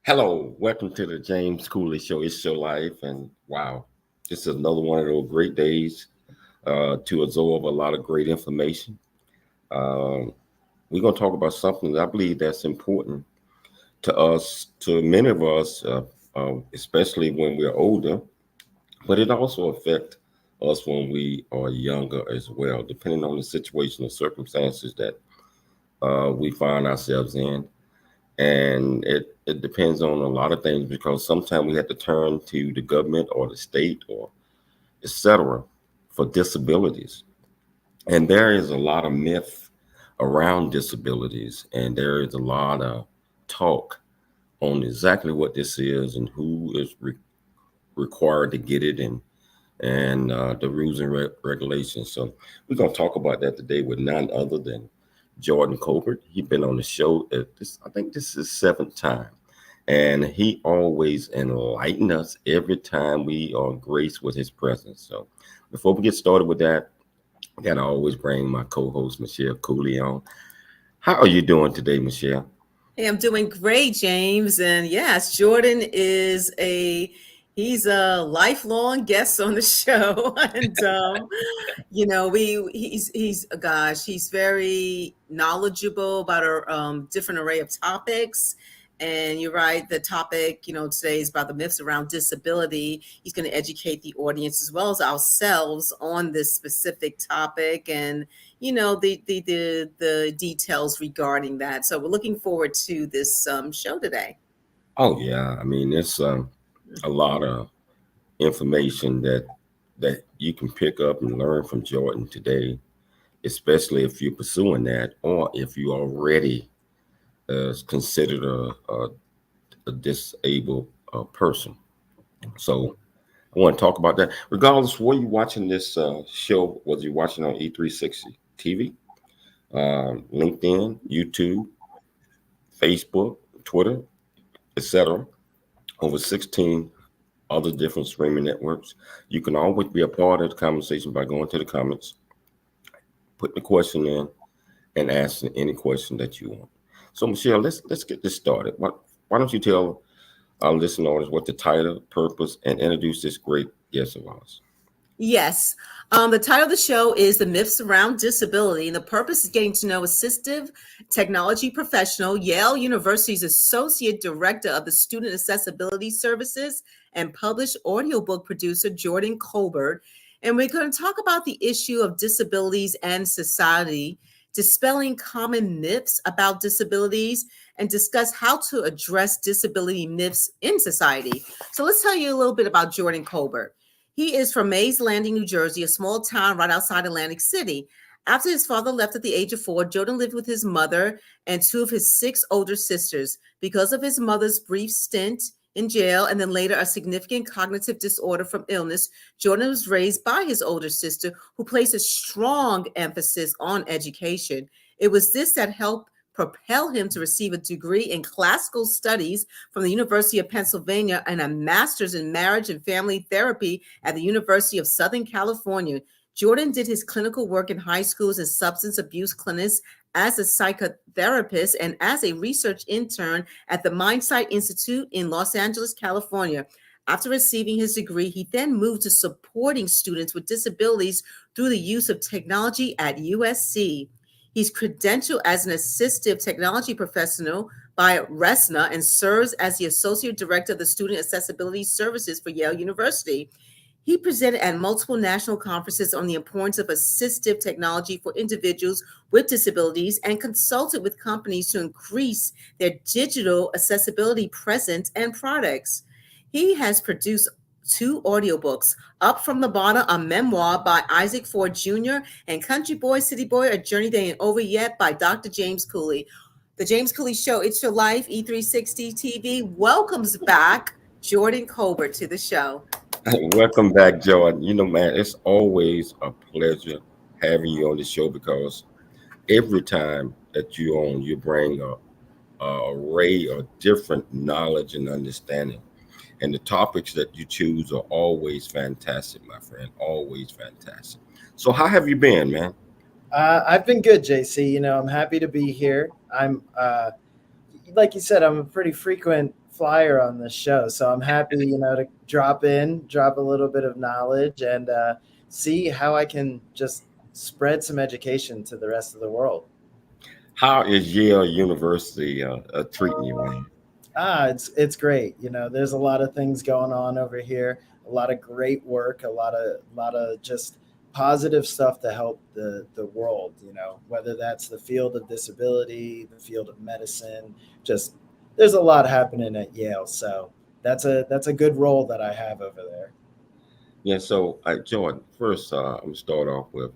Hello, welcome to the James Cooley Show. It's your life, and wow, this is another one of those great days to absorb a lot of great information. Um, we're going to talk about something that I believe that's important to us, to many of us, especially when we're older, but it also affects us when we are younger as well, depending on the situation or circumstances that we find ourselves in. And it depends on a lot of things because sometimes we have to turn to the government or the state or etc. for disabilities. And there is a lot of myth around disabilities, and there is a lot of talk on exactly what this is and who is required to get it and the rules and regulations. So we're going to talk about that today with none other than Jordan Colbert. He's been on the show. I think this is his seventh time. And he always enlighten us every time we are graced with his presence. So before we get started with that, I gotta always bring my co-host Michelle Cooley on. How are you doing today, Michelle? Hey, I'm doing great, James. And yes, Jordan is he's a lifelong guest on the show. And he's gosh, he's very knowledgeable about a different array of topics. And you're right, the topic, today is about the myths around disability. He's going to educate the audience as well as ourselves on this specific topic and the details regarding that. So we're looking forward to this show today. Oh yeah, I mean it's a lot of information that you can pick up and learn from Jordan today, especially if you're pursuing that or if you already considered a disabled person. So I want to talk about that. Regardless, were you watching this show? Was you watching on E360 TV, LinkedIn, YouTube, Facebook, Twitter, etc.? Over 16 other different streaming networks. You can always be a part of the conversation by going to the comments, putting the question in, and asking any question that you want. So, Michelle, let's get this started. Why don't you tell our listeners what the title, purpose, and introduce this great guest of ours? Yes. The title of the show is The Myths Around Disability, and the purpose is getting to know assistive technology professional, Yale University's Associate Director of the Student Accessibility Services and published audiobook producer, Jordan Colbert. And we're going to talk about the issue of disabilities and society, dispelling common myths about disabilities, and discuss how to address disability myths in society. So let's tell you a little bit about Jordan Colbert. He is from Mays Landing, New Jersey, a small town right outside Atlantic City. After his father left at the age of 4, Jordan lived with his mother and 2 of his 6 older sisters. Because of his mother's brief stint in jail and then later a significant cognitive disorder from illness, Jordan was raised by his older sister, who placed a strong emphasis on education. It was this that helped propel him to receive a degree in classical studies from the University of Pennsylvania and a master's in marriage and family therapy at the University of Southern California. Jordan did his clinical work in high schools and substance abuse clinics as a psychotherapist and as a research intern at the Mindsight Institute in Los Angeles, California. After receiving his degree, he then moved to supporting students with disabilities through the use of technology at USC. He's credentialed as an assistive technology professional by RESNA and serves as the Associate Director of the Student Accessibility Services for Yale University. He presented at multiple national conferences on the importance of assistive technology for individuals with disabilities and consulted with companies to increase their digital accessibility presence and products. He has produced 2 audiobooks, Up from the Bottom, a memoir by Isaac Ford Jr., and Country Boy, City Boy, A Journey That Ain't Over Yet by Dr. James Cooley. The James Cooley Show, It's Your Life, E360 TV, welcomes back Jordan Colbert to the show. Welcome back, Jordan. You know, man, it's always a pleasure having you on the show because every time that you're on, you bring a array of different knowledge and understanding. And the topics that you choose are always fantastic, my friend. Always fantastic. So, how have you been, man? I've been good, JC. I'm happy to be here. I'm, like you said, I'm a pretty frequent flyer on this show. So I'm happy, to drop a little bit of knowledge and see how I can just spread some education to the rest of the world. How is Yale University treating you, man? It's great. There's a lot of things going on over here, a lot of great work, a lot of just positive stuff to help the world, whether that's the field of disability, the field of medicine, just there's a lot happening at Yale. So that's a good role that I have over there. Yeah, so Jordan, first I'm gonna start off with,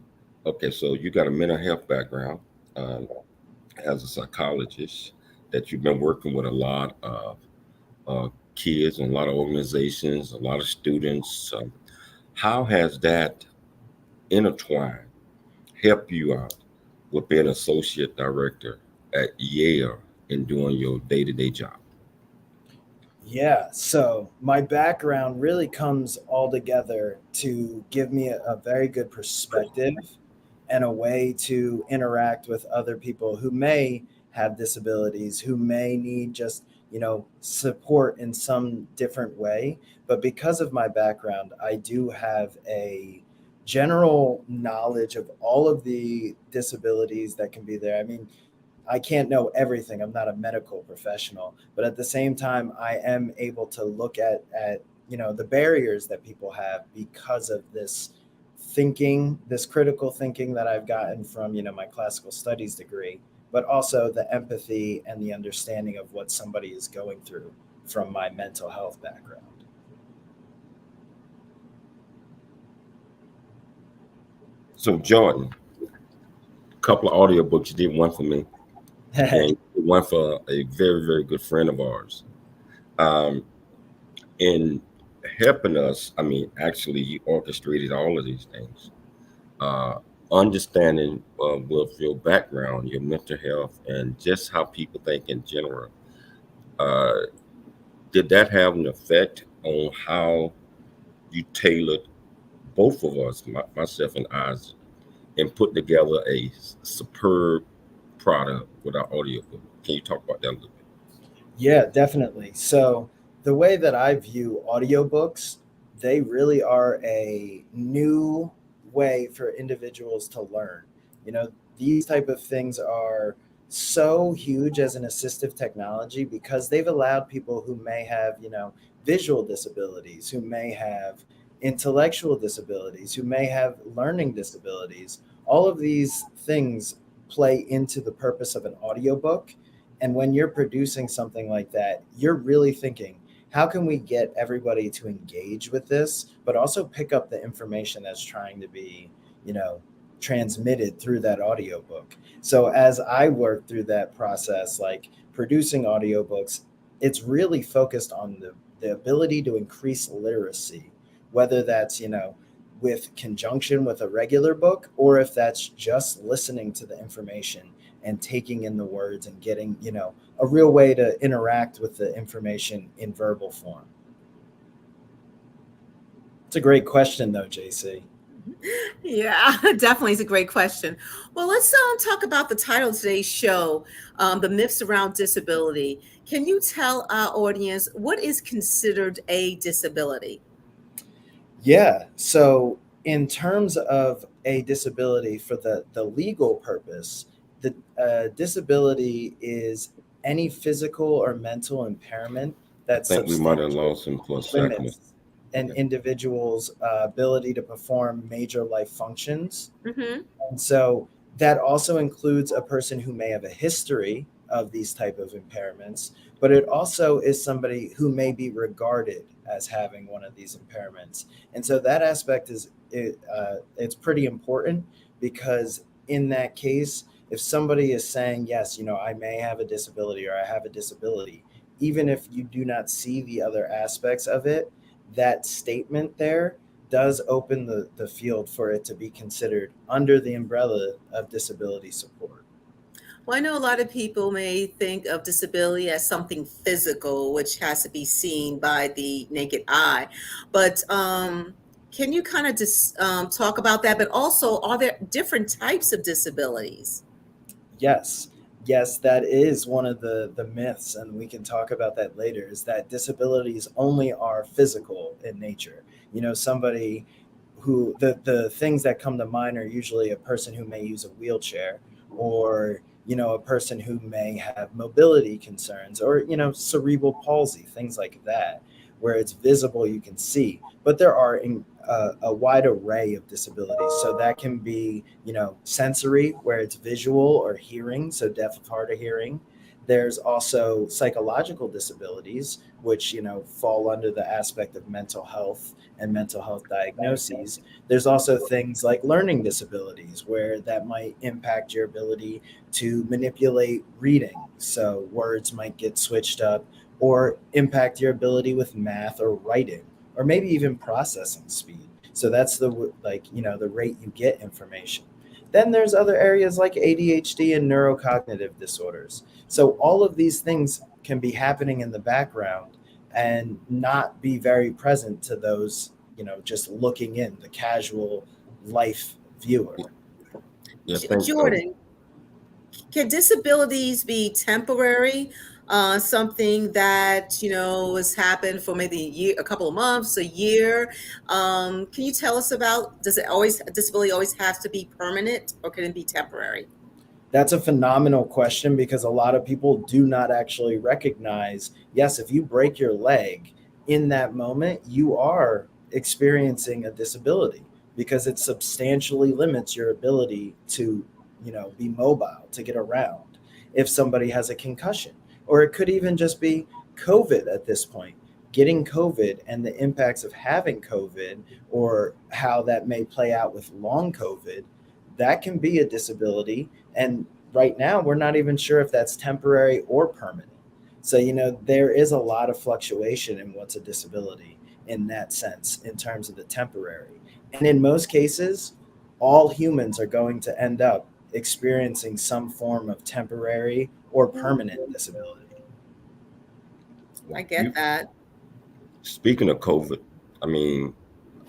okay, so you got a mental health background um, as a psychologist that you've been working with a lot of kids and a lot of organizations, a lot of students. How has that intertwined help you out with being associate director at Yale and doing your day-to-day job? Yeah, so my background really comes all together to give me a very good perspective and a way to interact with other people who may have disabilities, who may need just, support in some different way. But because of my background, I do have a general knowledge of all of the disabilities that can be there. I mean, I can't know everything. I'm not a medical professional, but at the same time, I am able to look at the barriers that people have because of this thinking, this critical thinking that I've gotten from my classical studies degree, but also the empathy and the understanding of what somebody is going through from my mental health background. So Jordan, a couple of audiobooks, you did one for me and one for a very, very good friend of ours. Um, in helping us, I mean, actually, you orchestrated all of these things. Uh, Understanding with your background, your mental health, and just how people think in general. Uh, did that have an effect on how you tailored both of us, myself and Isaac, and put together a superb product with our audiobook? Can you talk about that a little bit? Yeah, definitely. So the way that I view audiobooks, they really are a new way for individuals to learn. These type of things are so huge as an assistive technology because they've allowed people who may have, visual disabilities, who may have intellectual disabilities, who may have learning disabilities. All of these things play into the purpose of an audiobook, and when you're producing something like that, you're really thinking, how can we get everybody to engage with this, but also pick up the information that's trying to be, you know, transmitted through that audiobook. So as I work through that process, like producing audiobooks, it's really focused on the ability to increase literacy, whether that's, with conjunction with a regular book, or if that's just listening to the information and taking in the words and getting, a real way to interact with the information in verbal form. It's a great question, though, JC. Yeah, definitely is a great question. Well, let's talk about the title of today's show, The Myths Around Disability. Can you tell our audience what is considered a disability? Yeah. So, in terms of a disability for the legal purpose, the disability is any physical or mental impairment I that think we might have substantially lost him for a second. limits an Okay. individual's ability to perform major life functions. Hmm. And so that also includes a person who may have a history of these type of impairments, but it also is somebody who may be regarded as having one of these impairments. And so that aspect it's pretty important because in that case, if somebody is saying, yes, I may have a disability or I have a disability, even if you do not see the other aspects of it, that statement there does open the field for it to be considered under the umbrella of disability support. Well, I know a lot of people may think of disability as something physical, which has to be seen by the naked eye. But can you kind of just talk about that? But also, are there different types of disabilities? Yes. Yes, that is one of the myths, and we can talk about that later, is that disabilities only are physical in nature. Somebody who the things that come to mind are usually a person who may use a wheelchair, or a person who may have mobility concerns, or cerebral palsy, things like that, where it's visible, you can see. But there are a wide array of disabilities. So that can be, sensory, where it's visual, or hearing, so deaf of hard of hearing. There's also psychological disabilities, which, fall under the aspect of mental health and mental health diagnoses. There's also things like learning disabilities, where that might impact your ability to manipulate reading. So words might get switched up, or impact your ability with math or writing, or maybe even processing speed. So that's the rate you get information. Then there's other areas like ADHD and neurocognitive disorders. So all of these things can be happening in the background and not be very present to those, just looking in, the casual life viewer. Yeah, thanks. Jordan, can disabilities be temporary? Something that has happened for maybe a year, a couple of months, a year. Can you tell us about? Does disability always have to be permanent, or can it be temporary? That's a phenomenal question, because a lot of people do not actually recognize, yes, if you break your leg in that moment, you are experiencing a disability, because it substantially limits your ability to, be mobile, to get around. If somebody has a concussion, or it could even just be COVID at this point, getting COVID and the impacts of having COVID, or how that may play out with long COVID, that can be a disability. And right now, we're not even sure if that's temporary or permanent. So, there is a lot of fluctuation in what's a disability in that sense, in terms of the temporary. And in most cases, all humans are going to end up experiencing some form of temporary or permanent disability. I get that. Speaking of COVID, I mean,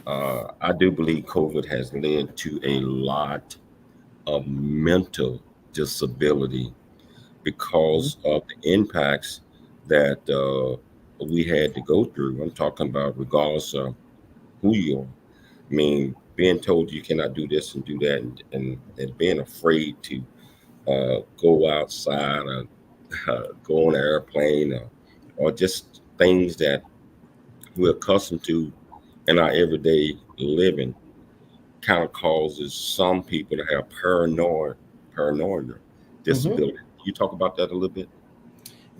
I do believe COVID has led to a lot of mental disability because of the impacts that we had to go through. I'm talking about regardless of who you are. I mean, being told you cannot do this and do that, and being afraid to go outside, or go on an airplane, or just things that we're accustomed to in our everyday living kind of causes some people to have paranoia Mhm. disability. Can you talk about that a little bit?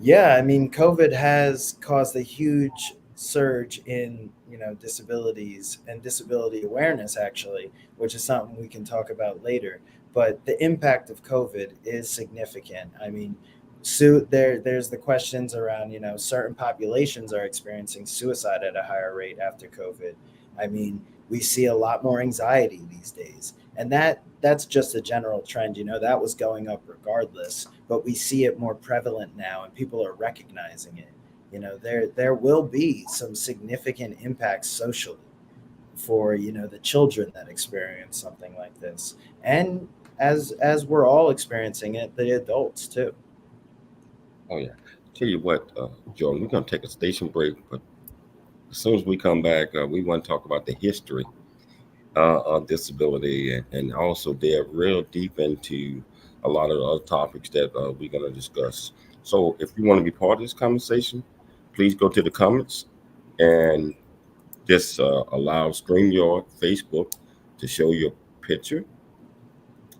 Yeah, I mean, COVID has caused a huge surge in, disabilities and disability awareness, actually, which is something we can talk about later. But the impact of COVID is significant. I mean, there's the questions around, certain populations are experiencing suicide at a higher rate after COVID. I mean, we see a lot more anxiety these days. And that's just a general trend. That was going up regardless, but we see it more prevalent now, and people are recognizing it. There will be some significant impacts socially for, the children that experience something like this, and as we're all experiencing it, the adults too. Oh yeah. Tell you what, Jordan, we're gonna take a station break, but as soon as we come back, we want to talk about the history of disability, and also delve real deep into a lot of the other topics that we're going to discuss. So, if you want to be part of this conversation, please go to the comments and just allow StreamYard Facebook to show your picture,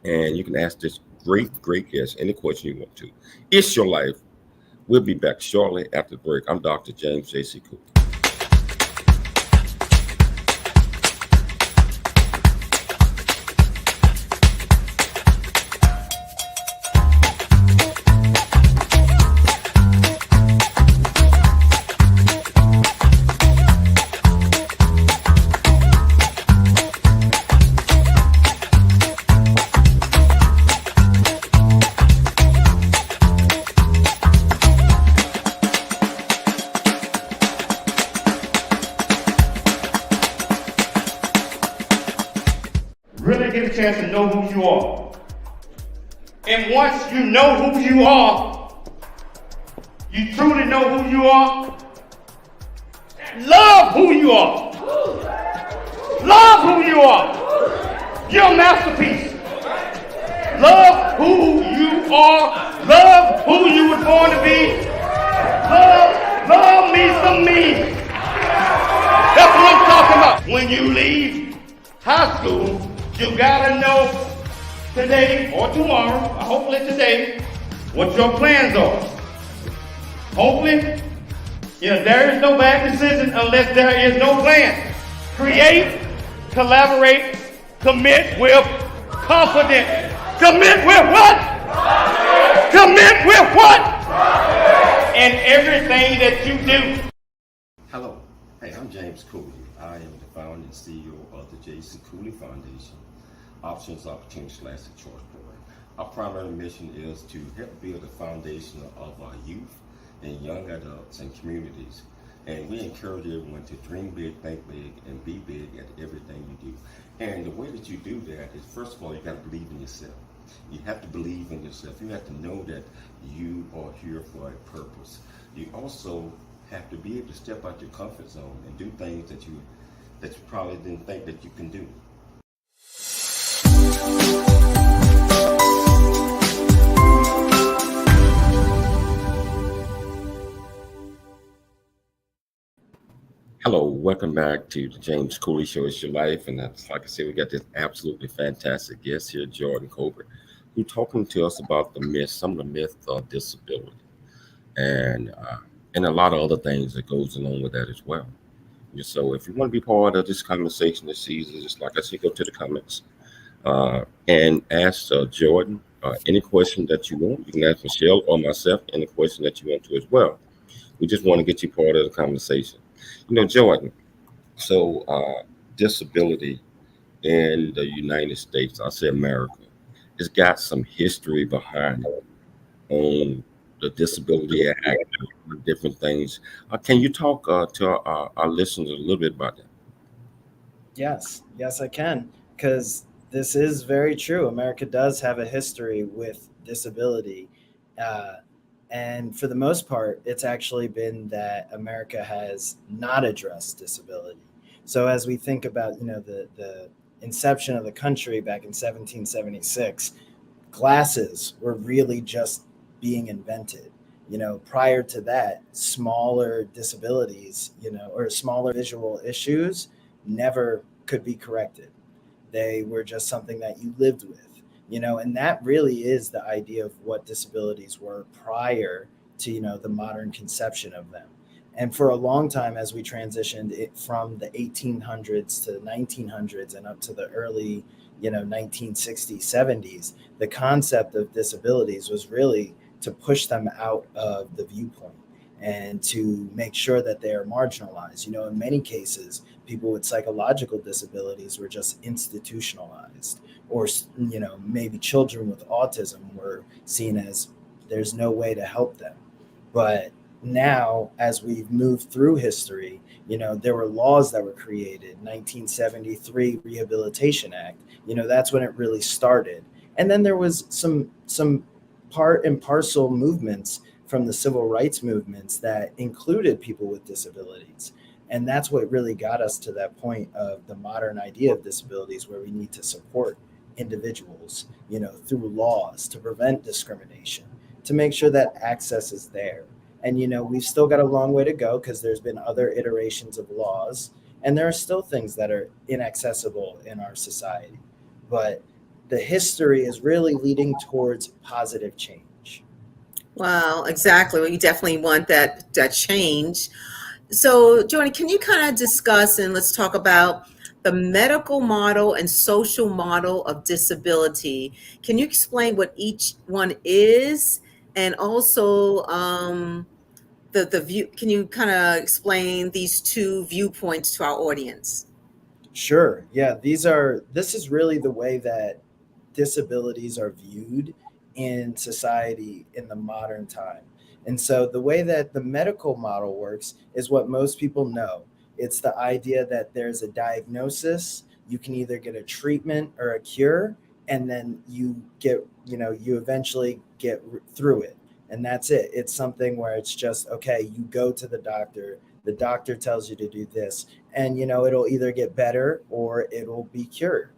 and you can ask this great guest any question you want to. It's your life. We'll be back shortly after the break. I'm Dr. James J.C. Cooper. Really get a chance to know who you are. And once you know who you are, you truly know who you are, love who you are. Love who you are. You're a masterpiece. Love who you are. Love who you were born to be. Love me some me. That's what I'm talking about. When you leave high school, you gotta know today or tomorrow, or hopefully today, what your plans are. Hopefully, there is no bad decision unless there is no plan. Create, collaborate, commit with confidence. Commit with what? Commit with what? And everything that you do. Hello. Hey, I'm James Cooley. I am the founder and CEO of the J.C. Cooley Foundation, Options, Opportunities, the Choice Program. Our primary mission is to help build the foundation of our youth and young adults and communities. And we encourage everyone to dream big, think big, and be big at everything you do. And the way that you do that is, first of all, you got to believe in yourself. You have to believe in yourself. You have to know that you are here for a purpose. You also have to be able to step out your comfort zone and do things that you probably didn't think that you can do. Hello, welcome back to the James Cooley Show. It's your life, and that's, like I said, we got this absolutely fantastic guest here, Jordan Colbert, who's talking to us about the myths, some of the myths of disability, and a lot of other things that goes along with that as well. So, if you want to be part of this conversation this season, just like I said, go to the comments and ask Jordan any question that you want. You can ask Michelle or myself any question that you want to as well. We just want to get you part of the conversation. Jordan, so disability in the United States, I say America, it's got some history behind it on the Disability Act and different things. Can you talk to our listeners a little bit about that? Yes, I can, because this is very true. America does have a history with disability. And for the most part, it's actually been that America has not addressed disability. So as we think about, the inception of the country back in 1776, glasses were really just being invented. Prior to that, smaller disabilities, or smaller visual issues never could be corrected. They were just something that you lived with. And that really is the idea of what disabilities were prior to, the modern conception of them. And for a long time, as we transitioned it from the 1800s to the 1900s and up to the early, 1960s, 70s, the concept of disabilities was really to push them out of the viewpoint and to make sure that they are marginalized. In many cases, people with psychological disabilities were just institutionalized, or, maybe children with autism were seen as there's no way to help them. But now, as we've moved through history, there were laws that were created. 1973 Rehabilitation Act, that's when it really started. And then there was some part and parcel movements from the civil rights movements that included people with disabilities. And that's what really got us to that point of the modern idea of disabilities, where we need to support individuals, through laws to prevent discrimination, to make sure that access is there. And, we've still got a long way to go, because there's been other iterations of laws, and there are still things that are inaccessible in our society. But the history is really leading towards positive change. Wow, exactly. Well, you definitely want that change. So, Jordan, can you kind of discuss, and let's talk about the medical model and social model of disability? Can you explain what each one is, and also the view? Can you kind of explain these two viewpoints to our audience? Sure. Yeah, this is really the way that disabilities are viewed in society in the modern time. And so the way that the medical model works is what most people know. It's the idea that there's a diagnosis, you can either get a treatment or a cure, and then you get, you eventually get through it. And that's it. It's something where it's just, okay, you go to the doctor tells you to do this, and it'll either get better or it'll be cured.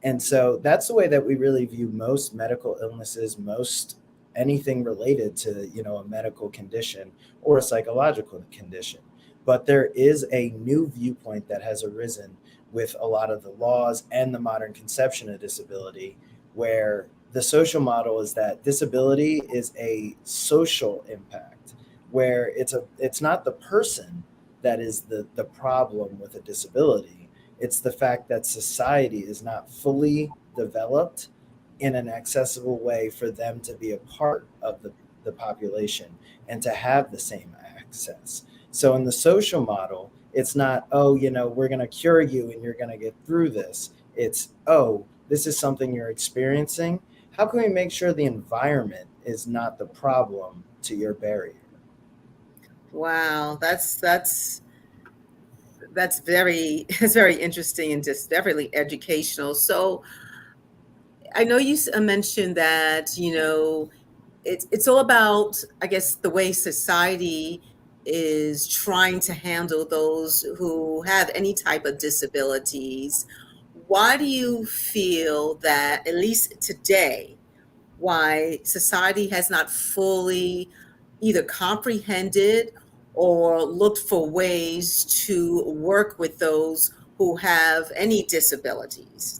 And so that's the way that we really view most medical illnesses, most anything related to, a medical condition or a psychological condition. But there is a new viewpoint that has arisen with a lot of the laws and the modern conception of disability, where the social model is that disability is a social impact, where it's not the person that is the problem with a disability. It's the fact that society is not fully developed in an accessible way for them to be a part of the population and to have the same access. So in the social model, it's not, oh, we're going to cure you and you're going to get through this. It's, oh, this is something you're experiencing. How can we make sure the environment is not the problem to your barrier? Wow, that's very it's very interesting and just definitely educational. So I know you mentioned that it's all about, I guess, the way society is trying to handle those who have any type of disabilities. Why do you feel that, at least today, why society has not fully either comprehended or looked for ways to work with those who have any disabilities?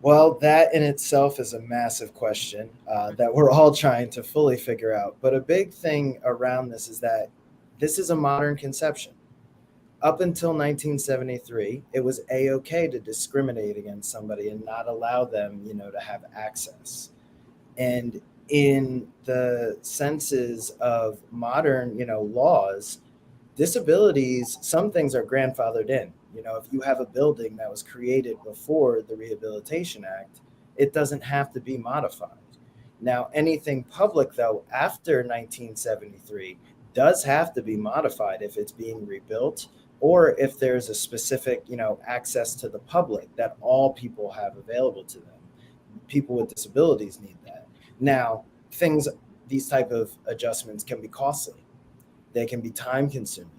Well, that in itself is a massive question that we're all trying to fully figure out. But a big thing around this is that this is a modern conception. Up until 1973, it was a-okay to discriminate against somebody and not allow them, to have access. And in the senses of modern, laws, disabilities, some things are grandfathered in. If you have a building that was created before the Rehabilitation Act, it doesn't have to be modified. Now, anything public, though, after 1973 does have to be modified if it's being rebuilt, or if there's a specific, access to the public that all people have available to them. People with disabilities need that. Now, these type of adjustments can be costly. They can be time consuming.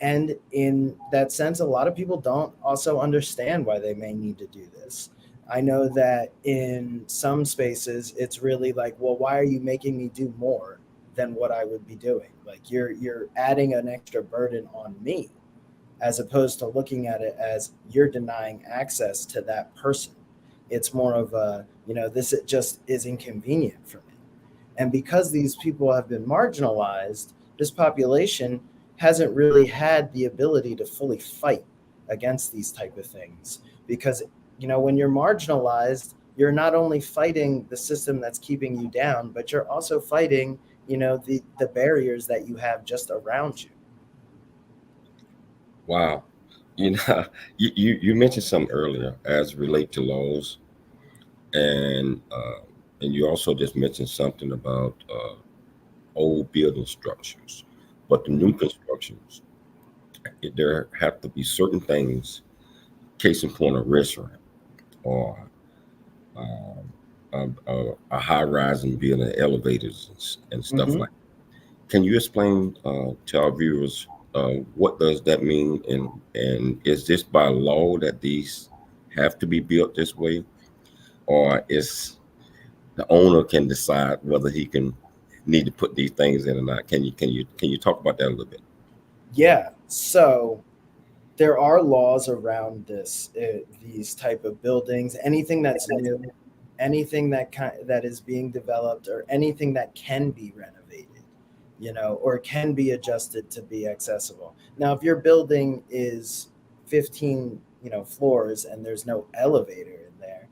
And in that sense, a lot of people don't also understand why they may need to do this. I know that in some spaces, it's really like, well, why are you making me do more than what I would be doing? Like you're adding an extra burden on me, as opposed to looking at it as you're denying access to that person. It's more of a, this it just is inconvenient for me. And because these people have been marginalized, this population hasn't really had the ability to fully fight against these type of things. Because, when you're marginalized, you're not only fighting the system that's keeping you down, but you're also fighting, the barriers that you have just around you. Wow. You mentioned something earlier as relate to laws, and you also just mentioned something about old building structures, but the new constructions, there have to be certain things. Case in point, a restaurant or a high-rising building, elevators and stuff Mhm. like. Can you explain to our viewers what does that mean, and is this by law that these have to be built this way, or is the owner can decide whether he can need to put these things in or not? Can you talk about that a little bit? Yeah. So there are laws around these type of buildings. Anything that's new, anything that is being developed, or anything that can be renovated, or can be adjusted to be accessible. Now, if your building is 15, floors and there's no elevator in there,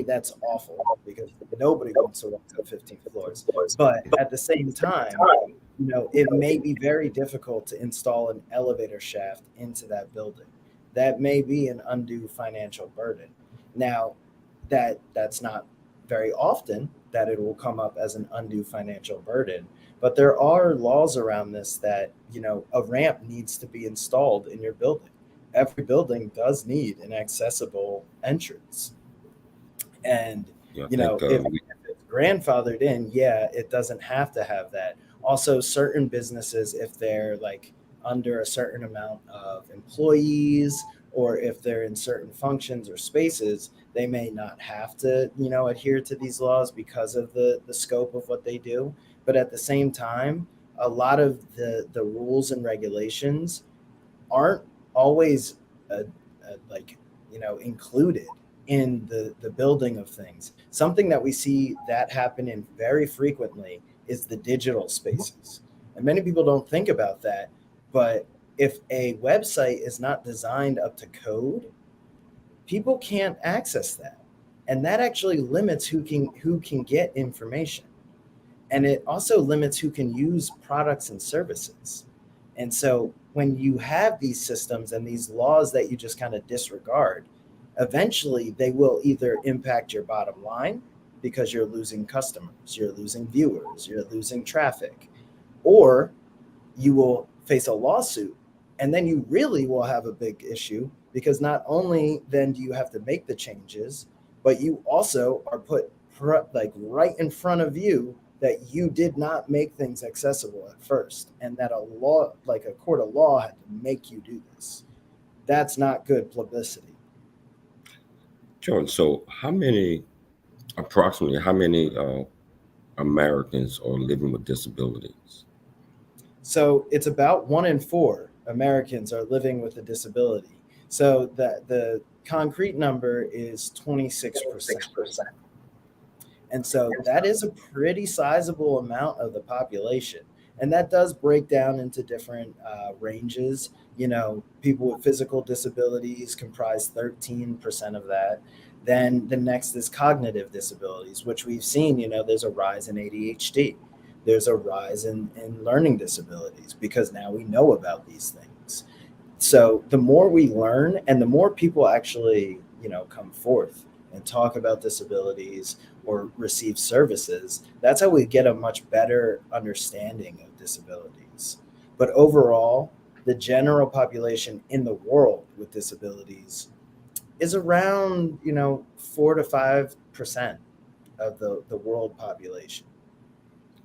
that's awful, because nobody wants to walk up 15 floors. But at the same time, it may be very difficult to install an elevator shaft into that building. That may be an undue financial burden. Now, that's not very often that it will come up as an undue financial burden, but there are laws around this that, a ramp needs to be installed in your building. Every building does need an accessible entrance. And, Yeah, I you know, think if it's grandfathered in, yeah, it doesn't have to have that. Also, certain businesses, if they're like under a certain amount of employees, or if they're in certain functions or spaces, they may not have to, you know, adhere to these laws because of the scope of what they do. But at the same time, a lot of the rules and regulations aren't always like, you know, included in the building of things. Something that we see that happen in very frequently is the digital spaces, and many people don't think about that. But if a website is not designed up to code, people can't access that, and that actually limits who can get information, and it also limits who can use products and services. And so when you have these systems and these laws that you just kind of disregard, eventually they will either impact your bottom line because you're losing customers, you're losing viewers, you're losing traffic, or you will face a lawsuit. And then you really will have a big issue, because not only then do you have to make the changes, but you also are put like right in front of you that you did not make things accessible at first, and that a law, like a court of law, had to make you do this. That's not good publicity. Jordan, so approximately how many Americans are living with disabilities? So it's about 1 in 4 Americans are living with a disability. So that the concrete number is 26%. And so that is a pretty sizable amount of the population. And that does break down into different ranges. You know, people with physical disabilities comprise 13% of that. Then the next is cognitive disabilities, which we've seen, you know, there's a rise in ADHD. There's a rise in learning disabilities, because now we know about these things. So the more we learn and the more people actually, you know, come forth and talk about disabilities or receive services, that's how we get a much better understanding of disabilities. But overall, the general population in the world with disabilities is around, you know, 4 to 5% of the world population.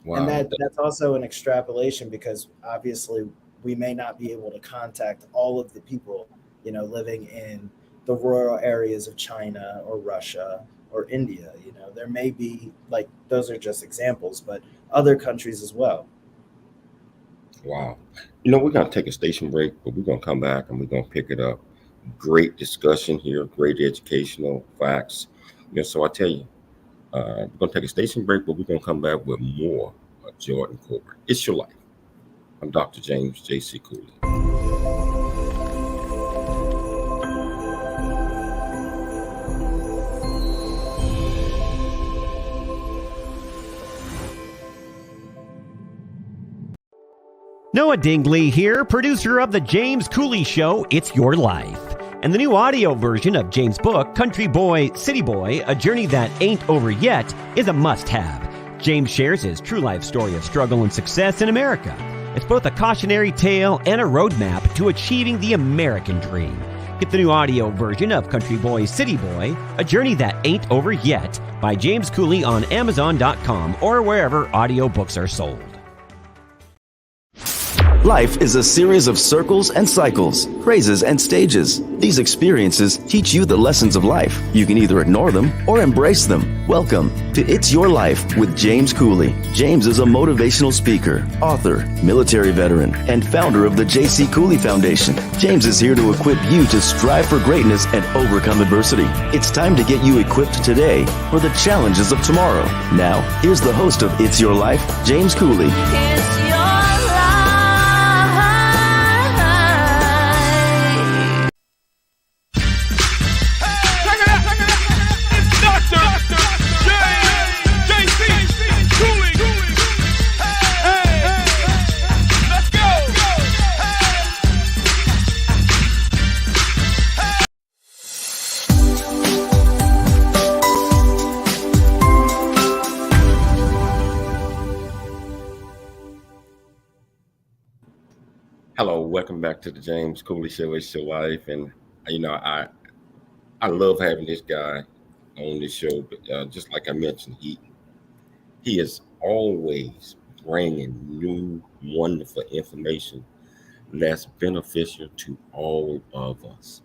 Wow. And that's also an extrapolation, because obviously we may not be able to contact all of the people, you know, living in the rural areas of China or Russia or India. You know, there may be, like, those are just examples, but other countries as well. Wow. You know, we're going to take a station break, but we're going to come back and we're going to pick it up. Great discussion here, great educational facts. You know, so I tell you, we're going to take a station break, but we're going to come back with more of Jordan Colbert. It's Your Life. I'm Dr. James J.C. Cooley. Noah Dingley here, producer of The James Cooley Show, It's Your Life. And the new audio version of James' book, Country Boy, City Boy, A Journey That Ain't Over Yet, is a must-have. James shares his true life story of struggle and success in America. It's both a cautionary tale and a roadmap to achieving the American dream. Get the new audio version of Country Boy, City Boy, A Journey That Ain't Over Yet by James Cooley on Amazon.com or wherever audiobooks are sold. Life is a series of circles and cycles, phrases and stages. These experiences teach you the lessons of life. You can either ignore them or embrace them. Welcome to It's Your Life with James Cooley. James is a motivational speaker, author, military veteran, and founder of the J.C. Cooley Foundation. James is here to equip you to strive for greatness and overcome adversity. It's time to get you equipped today for the challenges of tomorrow. Now, here's the host of It's Your Life, James Cooley. It's your life. Hello, welcome back to the James Cooley Show. It's Your Life, and you know I love having this guy on this show. But just like I mentioned, he is always bringing new, wonderful information that's beneficial to all of us.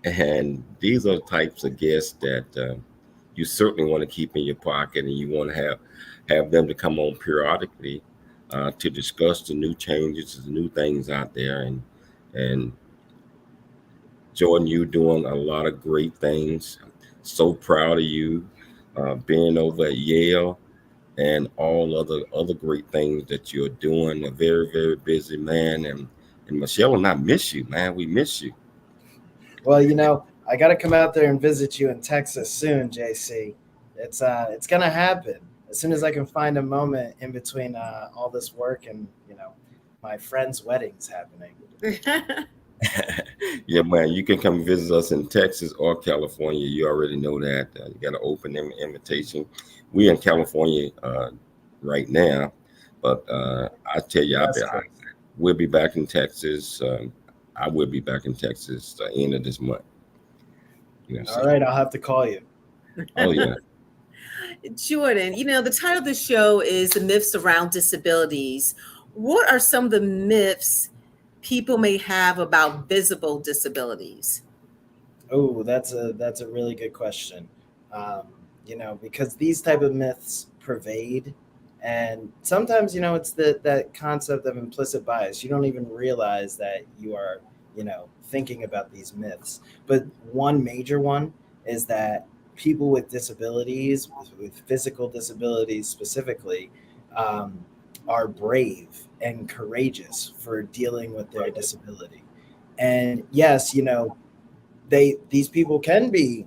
And these are the types of guests that you certainly want to keep in your pocket, and you want to have them to come on periodically to discuss the new changes, the new things out there. And Jordan, you doing a lot of great things. So proud of you, being over at Yale and all other great things that you're doing. A very, very busy man, and Michelle and I miss you, man. We miss you. Well, I got to come out there and visit you in Texas soon, JC. It's gonna happen as soon as I can find a moment in between all this work and my friend's weddings happening. Yeah, man, you can come visit us in Texas or California. You already know that. You got an open invitation. We in California right now, but I tell you, we'll be back in Texas. I will be back in Texas the end of this month. All right, I'll have to call you. Oh yeah. Jordan, the title of the show is The Myths Around Disabilities. What are some of the myths people may have about visible disabilities? Oh, that's a really good question. Because these type of myths pervade, and sometimes it's that concept of implicit bias. You don't even realize that you are thinking about these myths. But one major one is that people with disabilities, with physical disabilities specifically, are brave and courageous for dealing with their disability. And yes, these people can be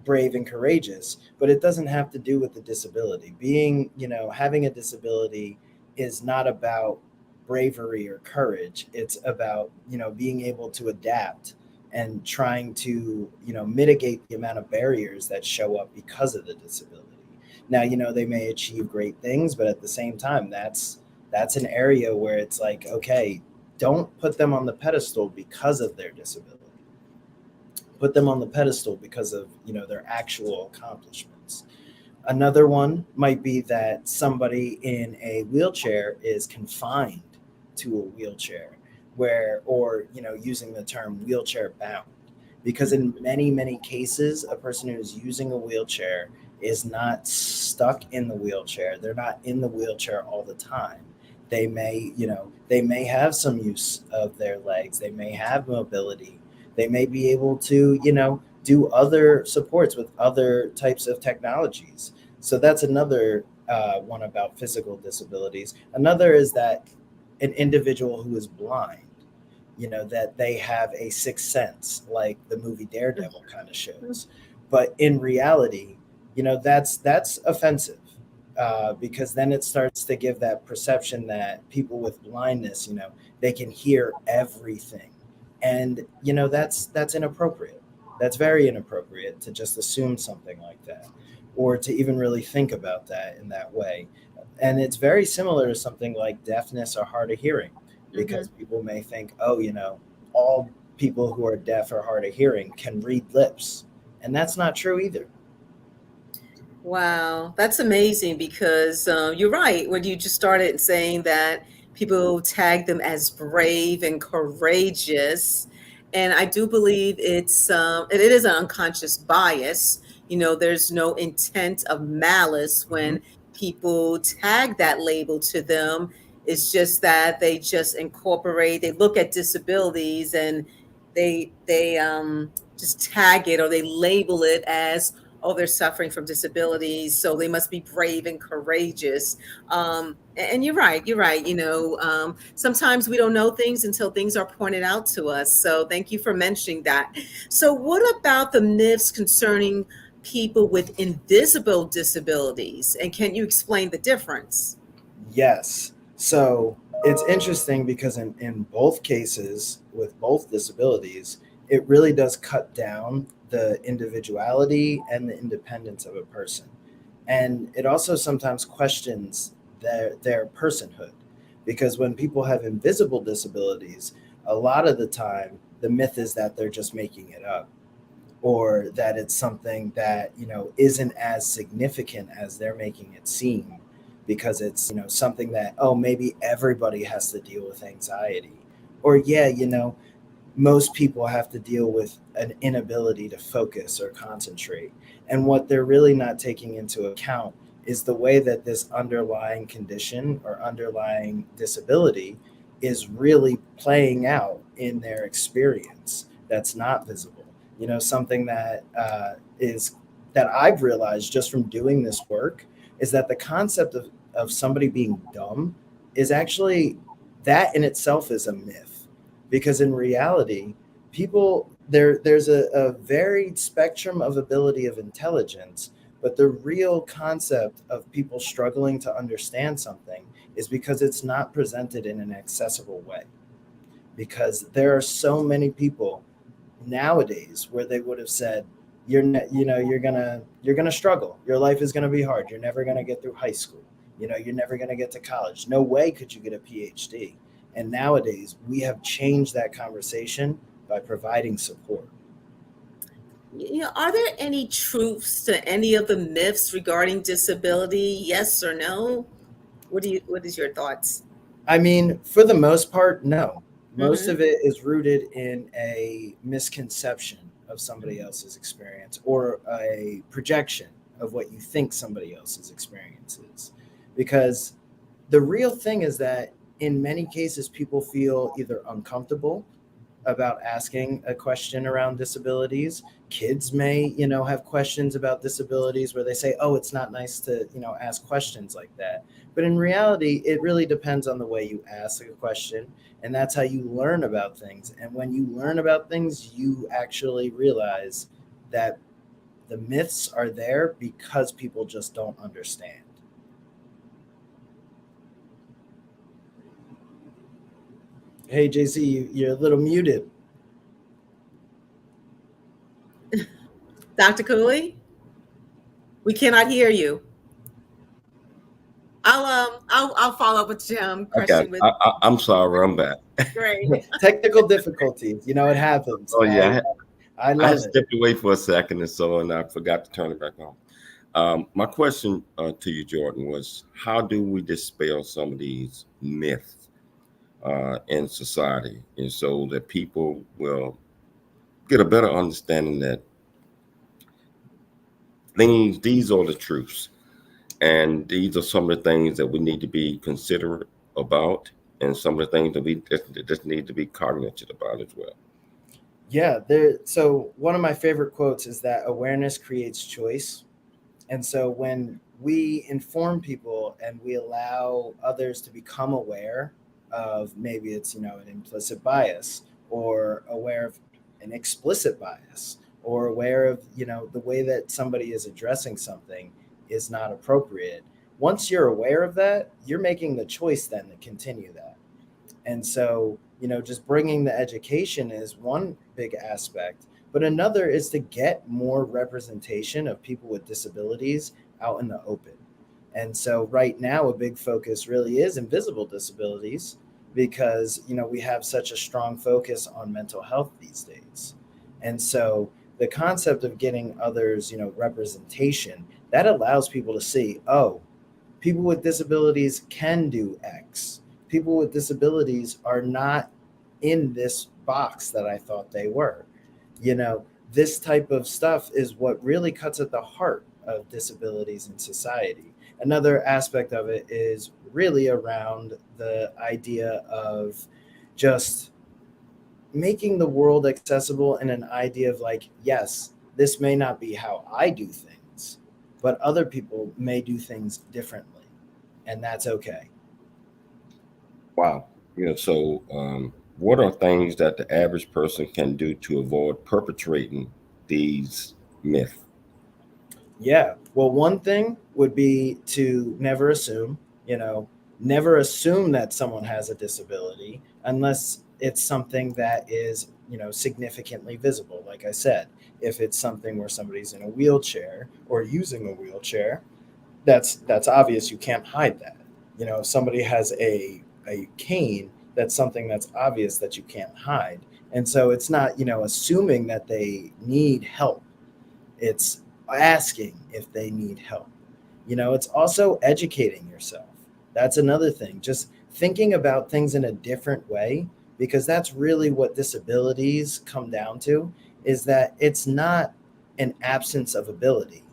brave and courageous, but it doesn't have to do with the disability. Having a disability is not about bravery or courage. It's about, being able to adapt and trying to, mitigate the amount of barriers that show up because of the disability. Now, they may achieve great things, but at the same time, that's an area where it's like, okay, don't put them on the pedestal because of their disability. Put them on the pedestal because of, their actual accomplishments. Another one might be that somebody in a wheelchair is confined to a wheelchair, or using the term wheelchair bound, because in many, many cases, a person who is using a wheelchair is not stuck in the wheelchair. They're not in the wheelchair all the time. They may have some use of their legs. They may have mobility. They may be able to, do other supports with other types of technologies. So that's another one about physical disabilities. Another is that an individual who is blind, that they have a sixth sense, like the movie Daredevil kind of shows. But in reality, that's offensive, because then it starts to give that perception that people with blindness, they can hear everything. And, that's inappropriate. That's very inappropriate to just assume something like that, or to even really think about that in that way. And it's very similar to something like deafness or hard of hearing, because people may think, oh, all people who are deaf or hard of hearing can read lips. And that's not true either. Wow, that's amazing, because you're right. When you just started saying that people tag them as brave and courageous, and I do believe it is an unconscious bias. There's no intent of malice when people tag that label to them. It's just that they just they look at disabilities and they just tag it, or they label it as, oh, they're suffering from disabilities, so they must be brave and courageous. And you're right. Sometimes we don't know things until things are pointed out to us. So thank you for mentioning that. So what about the myths concerning people with invisible disabilities? And can you explain the difference? Yes. So it's interesting because in both cases with both disabilities, it really does cut down the individuality and the independence of a person. And it also sometimes questions their personhood, because when people have invisible disabilities, a lot of the time the myth is that they're just making it up. or that it's something that, isn't as significant as they're making it seem, because it's, something that, oh, maybe everybody has to deal with anxiety, or yeah, most people have to deal with an inability to focus or concentrate. And what they're really not taking into account is the way that this underlying condition or underlying disability is really playing out in their experience that's not visible. Something that is that I've realized just from doing this work is that the concept of somebody being dumb is actually, that in itself is a myth, because in reality, people there's a varied spectrum of ability of intelligence, but the real concept of people struggling to understand something is because it's not presented in an accessible way. Because there are so many people nowadays where they would have said, you're gonna struggle, your life is gonna be hard, you're never gonna get through high school, you're never gonna get to college, no way could you get a PhD. And nowadays we have changed that conversation by providing support. Are there any truths to any of the myths regarding disability? Yes or no? What is your thoughts? I mean, for the most part, no. Most Mhm. of it is rooted in a misconception of somebody else's experience, or a projection of what you think somebody else's experience is. Because the real thing is that in many cases, people feel either uncomfortable about asking a question around disabilities. Kids may, have questions about disabilities where they say, oh, it's not nice to, ask questions like that. But in reality, it really depends on the way you ask a question. And that's how you learn about things. And when you learn about things, you actually realize that the myths are there because people just don't understand. Hey, JC, you're a little muted. Dr. Cooley, we cannot hear you. I'll follow up with I got question it. with I'm sorry, I'm back. Great. Technical difficulties, it happens. Oh yeah, I I had love it. stepped away for a second, and so and I forgot to turn it back on. My question to you, Jordan, was how do we dispel some of these myths in society, and so that people will get a better understanding that these are the truths, and these are some of the things that we need to be considerate about, and some of the things that we just need to be cognizant about as well. Yeah, so one of my favorite quotes is that awareness creates choice. And so when we inform people and we allow others to become aware of, maybe it's, an implicit bias, or aware of an explicit bias, or aware of, the way that somebody is addressing something is not appropriate. Once you're aware of that, you're making the choice then to continue that. And so, just bringing the education is one big aspect, but another is to get more representation of people with disabilities out in the open. And so right now, a big focus really is invisible disabilities, because, we have such a strong focus on mental health these days. And so the concept of getting others, representation, that allows people to see, oh, people with disabilities can do X. People with disabilities are not in this box that I thought they were. This type of stuff is what really cuts at the heart of disabilities in society. Another aspect of it is really around the idea of just making the world accessible, and an idea of like, yes, this may not be how I do things, but other people may do things differently, and that's okay. Wow. So what are things that the average person can do to avoid perpetrating these myths? Yeah. Well, one thing would be to never assume, never assume that someone has a disability unless it's something that is, significantly visible. Like I said, if it's something where somebody's in a wheelchair or using a wheelchair, that's obvious. You can't hide that. If somebody has a cane, that's something that's obvious that you can't hide. And so it's not, assuming that they need help. It's asking if they need help. It's also educating yourself. That's another thing. Just thinking about things in a different way, because that's really what disabilities come down to, is that it's not an absence of ability.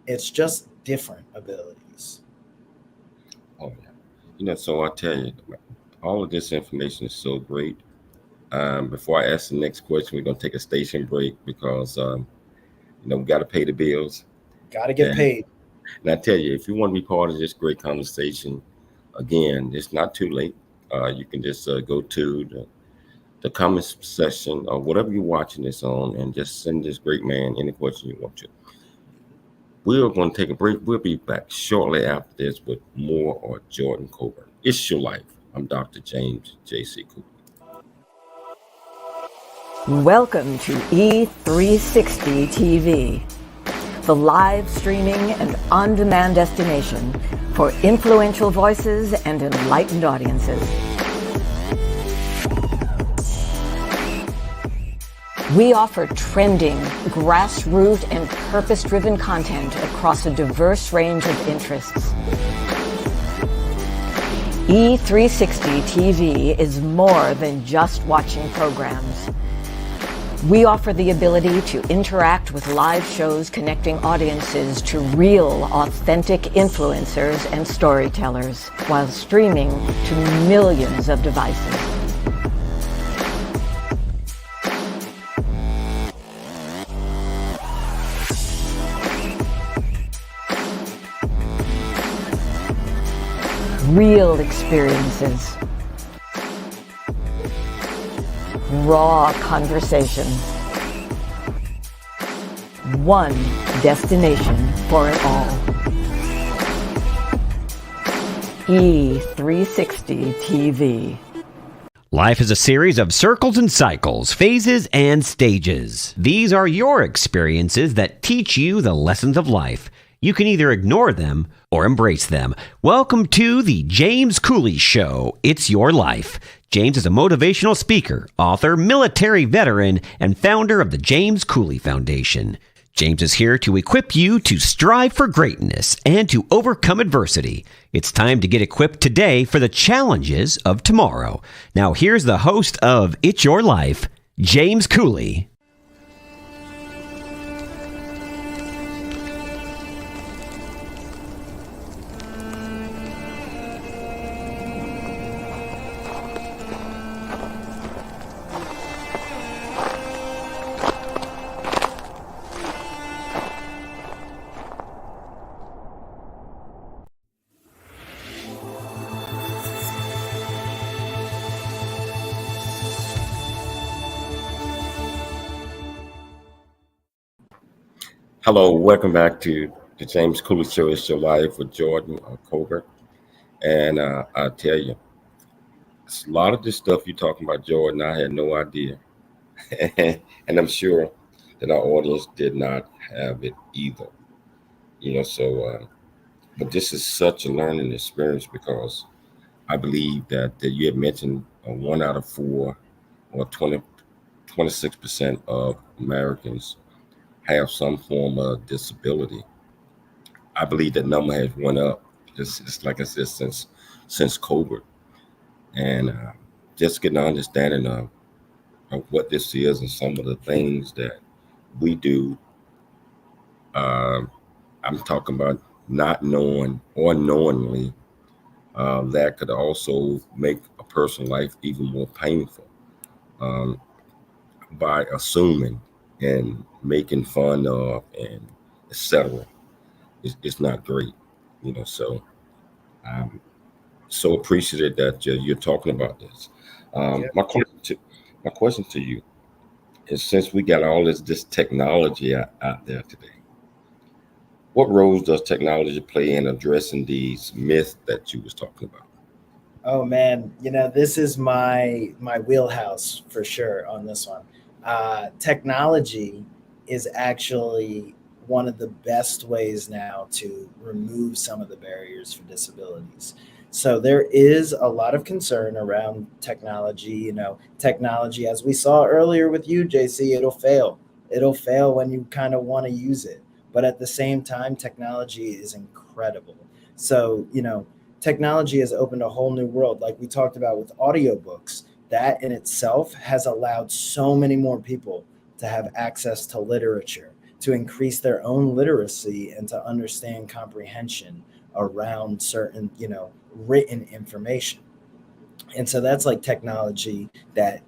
It's just different abilities. Oh yeah. So I tell you, all of this information is so great. Before I ask the next question, we're gonna take a station break because we got to pay the bills. Got to get And, paid. and I tell you, if you want to be part of this great conversation, again, it's not too late. You can just go to the comments section or whatever you're watching this on, and just send this great man any question you want to. We're going to take a break. We'll be back shortly after this with more of Jordan Colbert. It's your life. I'm Dr. James J.C. Cooper. Welcome to E360 TV, the live streaming and on-demand destination for influential voices and enlightened audiences. We offer trending, grassroots, and purpose-driven content across a diverse range of interests. E360 TV is more than just watching programs. We offer the ability to interact with live shows connecting audiences to real, authentic influencers and storytellers while streaming to millions of devices. Real experiences. Raw conversation. One destination for it all. E360 TV. Life is a series of circles and cycles, phases and stages. These are your experiences that teach you the lessons of life. You can either ignore them or embrace them. Welcome to the James Cooley Show. It's your life. James is a motivational speaker, author, military veteran, and founder of the James Cooley Foundation. James is here to equip you to strive for greatness and to overcome adversity. It's time to get equipped today for the challenges of tomorrow. Now here's the host of It's Your Life, James Cooley. Hello, welcome back to the James Cooley Show. It's your life with Jordan Colbert. And I tell you, a lot of this stuff you're talking about, Jordan, I had no idea. And I'm sure that our audience did not have it either. But this is such a learning experience because I believe that you had mentioned 1 out of 4 or 26% of Americans have some form of disability. I believe that number has went up, just like I said, since Colbert, and just getting an understanding of what this is and some of the things that we do. I'm talking about not knowing or knowingly that could also make a person's life even more painful by assuming and making fun of and etc. It's not great, so I'm so appreciative that you're talking about this. My question to you is, since we got all this technology out there today, what roles does technology play in addressing these myths that you was talking about? Oh man, this is my wheelhouse for sure on this one. Technology is actually one of the best ways now to remove some of the barriers for disabilities. So there is a lot of concern around technology. Technology, as we saw earlier with you, JC, it'll fail. It'll fail when you kind of want to use it. But at the same time, technology is incredible. So, technology has opened a whole new world. Like we talked about with audiobooks, that in itself has allowed so many more people to have access to literature, to increase their own literacy and to understand comprehension around certain, written information. And so that's like technology that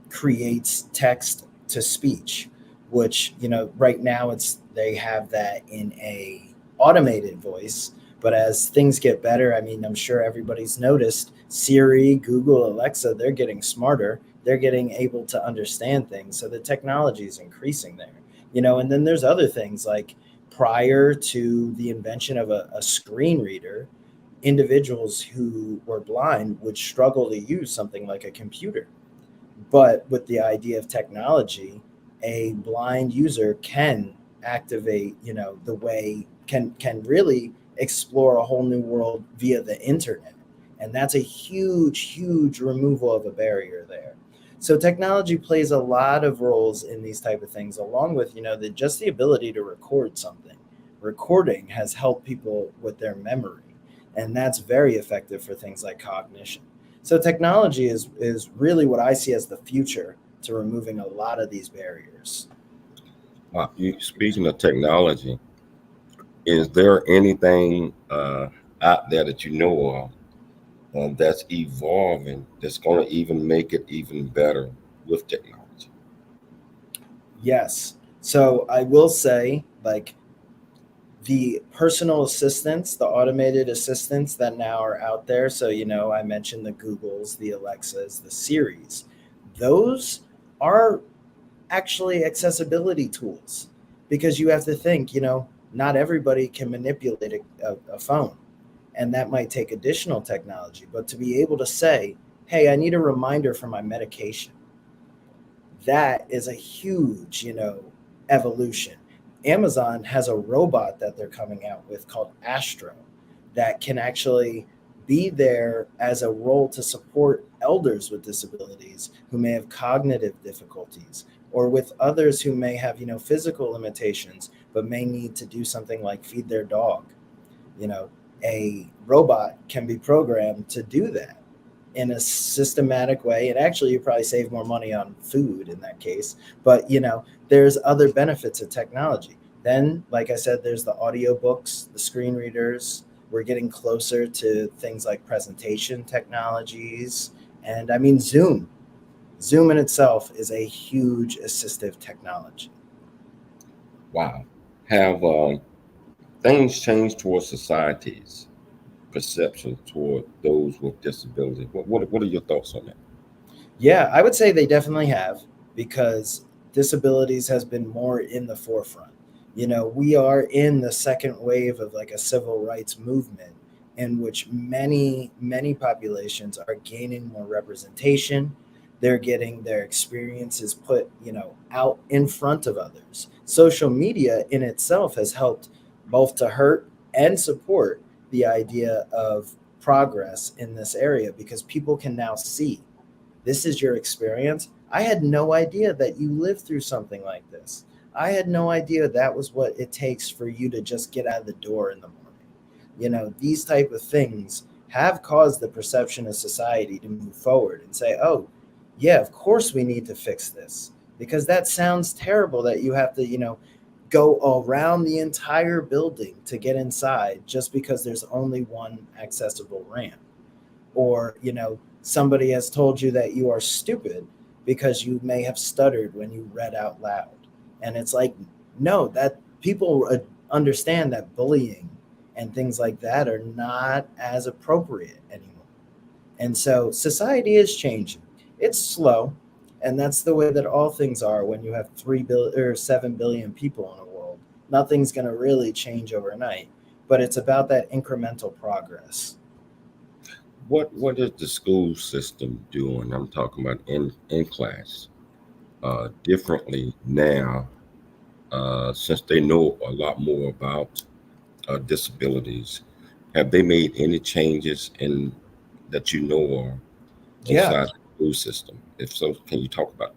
creates text to speech, which, right now they have that in a automated voice. But as things get better, I mean, I'm sure everybody's noticed Siri, Google, Alexa, they're getting smarter. They're getting able to understand things. So the technology is increasing there, and then there's other things like prior to the invention of a screen reader, individuals who were blind would struggle to use something like a computer. But with the idea of technology, a blind user can activate, the way can really explore a whole new world via the internet. And that's a huge removal of a barrier there. So technology plays a lot of roles in these type of things, along with, just the ability to record something. Recording has helped people with their memory, and that's very effective for things like cognition. So technology is really what I see as the future to removing a lot of these barriers. Speaking of technology, is there anything out there that you know of that's evolving that's going to even make it even better with technology? Yes. So I will say, like, the personal assistants, the automated assistants that now are out there. So, I mentioned the Googles, the Alexas, the Siris. Those are actually accessibility tools, because you have to think, not everybody can manipulate a phone. And that might take additional technology. But to be able to say, hey, I need a reminder for my medication, that is a huge, evolution. Amazon has a robot that they're coming out with called Astro that can actually be there as a role to support elders with disabilities who may have cognitive difficulties, or with others who may have, physical limitations, but may need to do something like feed their dog. A robot can be programmed to do that in a systematic way. And actually, you probably save more money on food in that case. But, there's other benefits of technology. Then, like I said, there's the audiobooks, the screen readers. We're getting closer to things like presentation technologies. And I mean, Zoom in itself is a huge assistive technology. Wow. Have things changed towards society's perception toward those with disabilities? What are your thoughts on that? Yeah, I would say they definitely have, because disabilities has been more in the forefront. We are in the second wave of like a civil rights movement in which many populations are gaining more representation. They're getting their experiences put, out in front of others. Social media in itself has helped both to hurt and support the idea of progress in this area, because people can now see, this is your experience. I had no idea that you lived through something like this. I had no idea that was what it takes for you to just get out of the door in the morning. These type of things have caused the perception of society to move forward and say, oh, yeah, of course we need to fix this, because that sounds terrible that you have to, go around the entire building to get inside just because there's only one accessible ramp. Or, somebody has told you that you are stupid because you may have stuttered when you read out loud. And it's like, no, that people understand that bullying and things like that are not as appropriate anymore. And so society is changing. It's slow. And that's the way that all things are when you have 7 billion people in a world. Nothing's going to really change overnight, but it's about that incremental progress. What is the school system doing? I'm talking about in class differently now, since they know a lot more about disabilities, Have they made any changes in that you know of Yeah. inside the school system? If so, can you talk about it?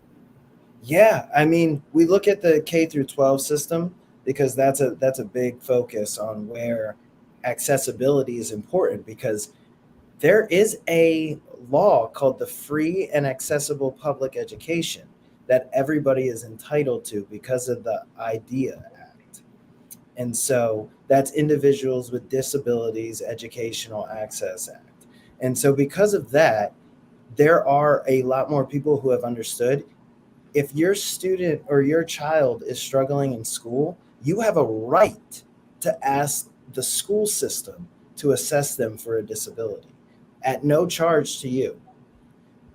Yeah, I mean, we look at the K through 12 system because that's a big focus on where accessibility is important, because there is a law called the Free and Accessible Public Education that everybody is entitled to because of the IDEA Act. And so that's Individuals with Disabilities Educational Access Act. And so because of that, there are a lot more people who have understood, if your student or your child is struggling in school, you have a right to ask the school system to assess them for a disability at no charge to you,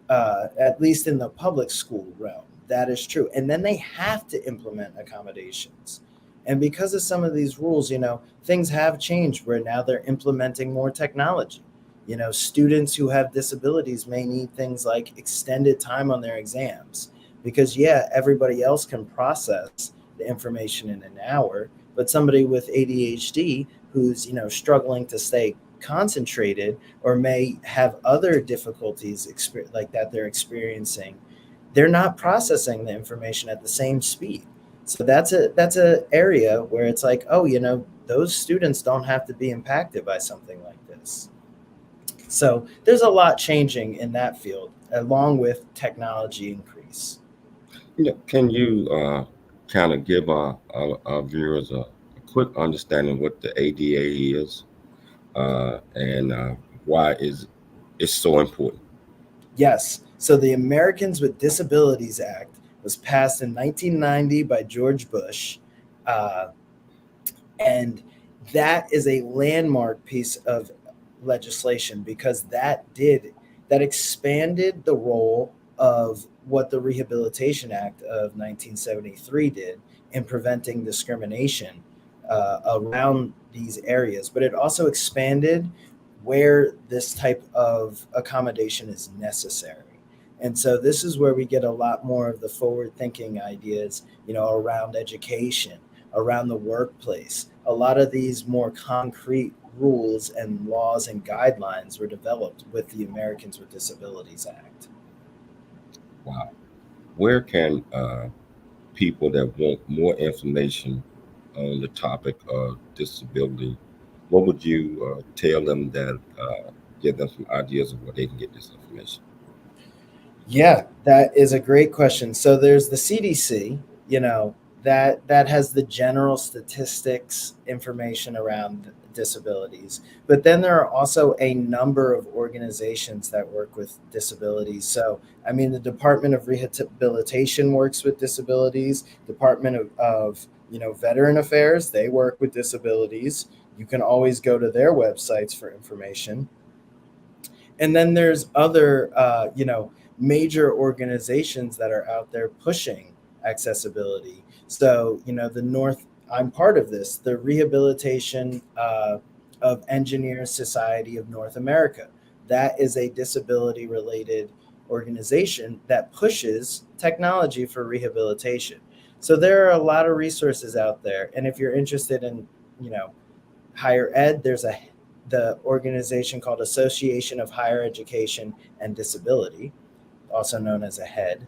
at least in the public school realm. That is true. And then they have to implement accommodations. And because of some of these rules, things have changed where now they're implementing more technology. Students who have disabilities may need things like extended time on their exams, because everybody else can process the information in an hour, but somebody with ADHD who's struggling to stay concentrated or may have other difficulties like that they're experiencing, they're not processing the information at the same speed. So that's a area where it's like, oh, those students don't have to be impacted by something like this. So there's a lot changing in that field along with technology increase. Can you kind of give our viewers a quick understanding what the ADA is and why it's so important? Yes. So the Americans with Disabilities Act was passed in 1990 by George Bush. And that is a landmark piece of legislation because that expanded the role of what the Rehabilitation Act of 1973 did in preventing discrimination around these areas. But it also expanded where this type of accommodation is necessary. And so this is where we get a lot more of the forward-thinking ideas, around education, around the workplace. A lot of these more concrete rules and laws and guidelines were developed with the Americans with Disabilities Act. Wow. Where can people that want more information on the topic of disability, what would you tell them that give them some ideas of where they can get this information? Yeah, that is a great question. So there's the CDC, that has the general statistics information around disabilities. But then there are also a number of organizations that work with disabilities. So, the Department of Rehabilitation works with disabilities, Department of Veteran Affairs, they work with disabilities. You can always go to their websites for information. And then there's other, major organizations that are out there pushing accessibility. So, I'm part of this, the Rehabilitation of Engineers Society of North America. That is a disability related organization that pushes technology for rehabilitation. So there are a lot of resources out there. And if you're interested in, higher ed, there's the organization called Association of Higher Education and Disability, also known as AHEAD.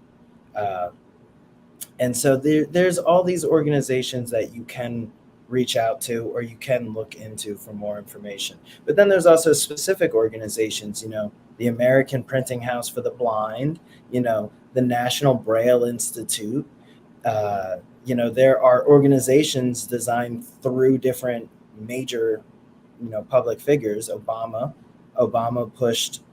And so there's all these organizations that you can reach out to or you can look into for more information. But then there's also specific organizations, the American Printing House for the Blind, the National Braille Institute. There are organizations designed through different major, public figures. Obama pushed,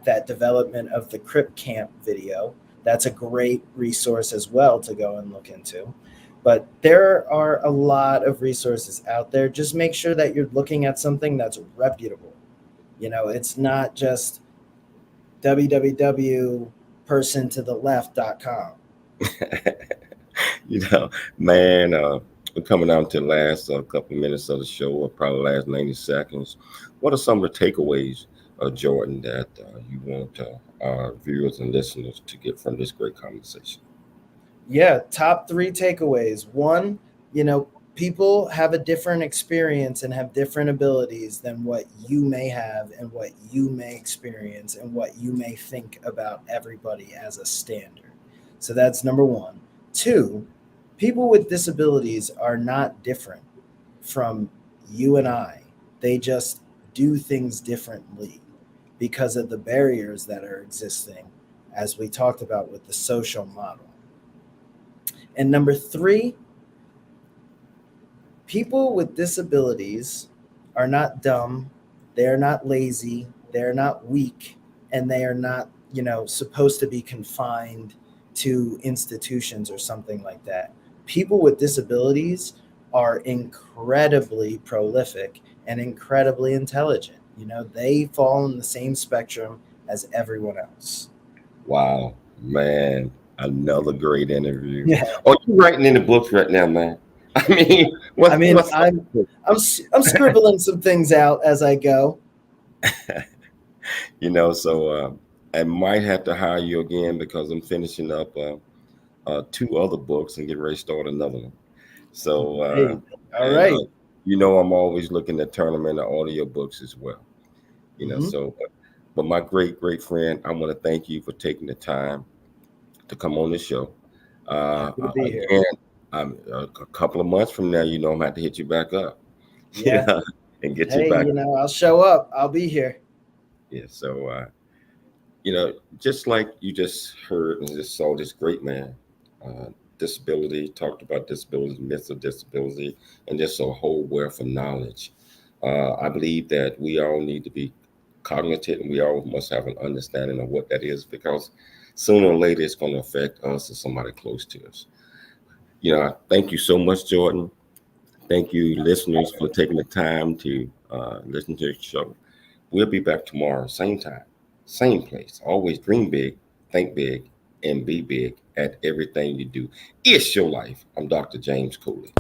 that development of the Crip Camp video. That's a great resource as well to go and look into. But there are a lot of resources out there. Just make sure that you're looking at something that's reputable. It's not just www.persontoTheLeft.com. Man, we're coming down to the last couple minutes of the show, or probably last 90 seconds. What are some of the takeaways, Jordan, that you want our viewers and listeners to get from this great conversation? Yeah, top 3 takeaways. One, people have a different experience and have different abilities than what you may have and what you may experience and what you may think about everybody as a standard. So that's number one. Two, people with disabilities are not different from you and I. They just do things differently because of the barriers that are existing, as we talked about with the social model. And number three, people with disabilities are not dumb, they're not lazy, they're not weak, and they are not, supposed to be confined to institutions or something like that. People with disabilities are incredibly prolific and incredibly intelligent. They fall in the same spectrum as everyone else. Wow, man, another great interview. Yeah. Oh, you writing in the books right now, man? I mean, I'm scribbling some things out as I go. So I might have to hire you again because I'm finishing up 2 other books and getting ready to start another one. So, Hey, all right. I'm always looking to turn them into audiobooks as well. So, but my great friend, I want to thank you for taking the time to come on the show. Happy to be here. Again, a couple of months from now, I'm going to have to hit you back up. Yeah. And get you back. I'll show up. I'll be here. Yeah. So, just like you just heard and just saw this great man, disability, talked about disability, myths of disability, and just a whole wealth of knowledge. I believe that we all need to be cognitive and we all must have an understanding of what that is, because sooner or later it's going to affect us or somebody close to us. Thank you so much, Jordan. Thank you, listeners, for taking the time to listen to the show. We'll be back tomorrow, same time, same place. Always dream big, think big, and be big at everything you do. It's your life. I'm Dr. James Cooley.